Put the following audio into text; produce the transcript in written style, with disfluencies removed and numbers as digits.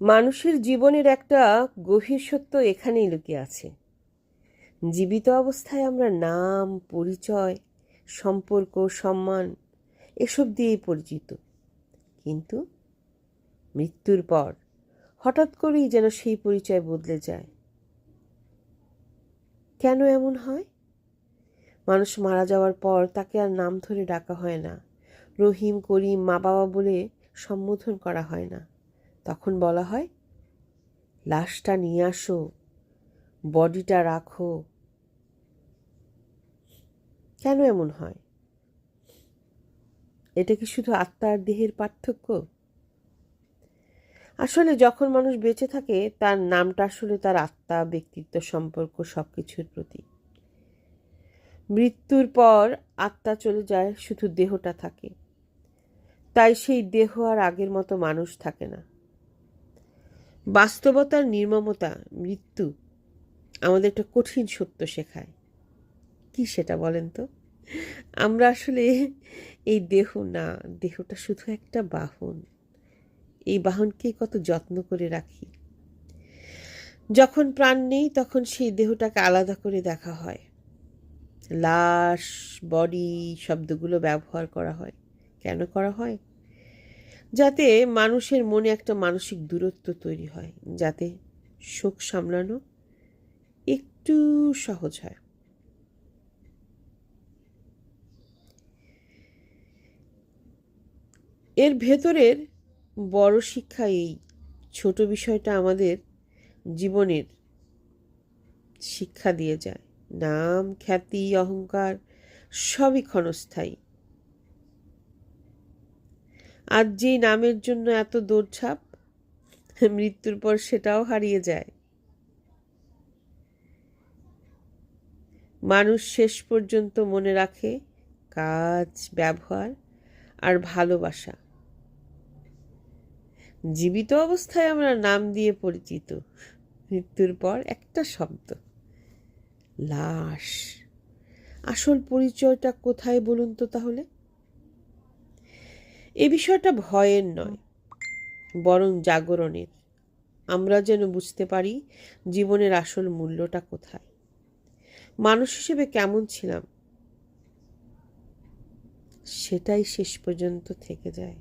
মানুষের জীবনের একটা গভীর সত্য এখানেই লুকিয়ে আছে। জীবিত অবস্থায় আমরা নাম, পরিচয়, সম্পর্ক, সম্মান এসব দিয়েই পরিচিত। কিন্তু মৃত্যুর পর হঠাৎ করেই যেন সেই পরিচয় বদলে যায়। কেন এমন হয়? মানুষ মারা যাওয়ার পর তাকে আর নাম ধরে ডাকা হয় না, রহিম, করিম, মা বাবা বলে সম্বোধন করা হয় না। তখন বলা হয়, লাশটা নিয়ে আসো, বডিটা রাখো। কেন এমন হয়? এটা কি শুধু আত্মা আর দেহের পার্থক্য? আসলে যখন মানুষ বেঁচে থাকে তার নামটা আসলে তার আত্মা, ব্যক্তিত্ব, সম্পর্ক সবকিছুর প্রতীক। মৃত্যুর পর আত্মা চলে যায়, শুধু দেহটা থাকে। তাই সেই দেহ আর আগের মতো মানুষ থাকে না। বাস্তবতার নির্মমতা, মৃত্যু আমাদের একটা কঠিন সত্য শেখায়। কি সেটা বলেন তো? আমরা আসলে এই দেহ না, দেহটা শুধু একটা বাহন। এই বাহনকে কত যত্ন করে রাখি। যখন প্রাণ নেই তখন সেই দেহটাকে আলাদা করে দেখা হয়। লাশ, বডি শব্দগুলো ব্যবহার করা হয়। কেন করা হয়? যাতে মানুষের মনে একটা মানসিক দূরত্ব তৈরি হয়, যাতে শোক সামলানো একটু সহজ হয়। এর ভেতরের বড় শিক্ষা এই, ছোট বিষয়টা আমাদের জীবনের শিক্ষা দিয়ে যায়। নাম, খ্যাতি, অহংকার সবই ক্ষণস্থায়ী। আজ যেই নামের জন্য এত দৌড়ঝাঁপ, মৃত্যুর পর সেটাও হারিয়ে যায়। মানুষ শেষ পর্যন্ত মনে রাখে কাজ, ব্যবহার আর ভালোবাসা। জীবিত অবস্থায় আমরা নাম দিয়ে পরিচিত, মৃত্যুর পর একটা শব্দ, লাশ। আসল পরিচয়টা কোথায় বলুন তো তাহলে? এ বিষয়টা ভয়ের নয়, বরং জাগরণের। আমরা যেন বুঝতে পারি জীবনের আসল মূল্যটা কোথায়, মানুষ হিসেবে কেমন ছিলাম, সেটাই শেষ পর্যন্ত থেকে যায়।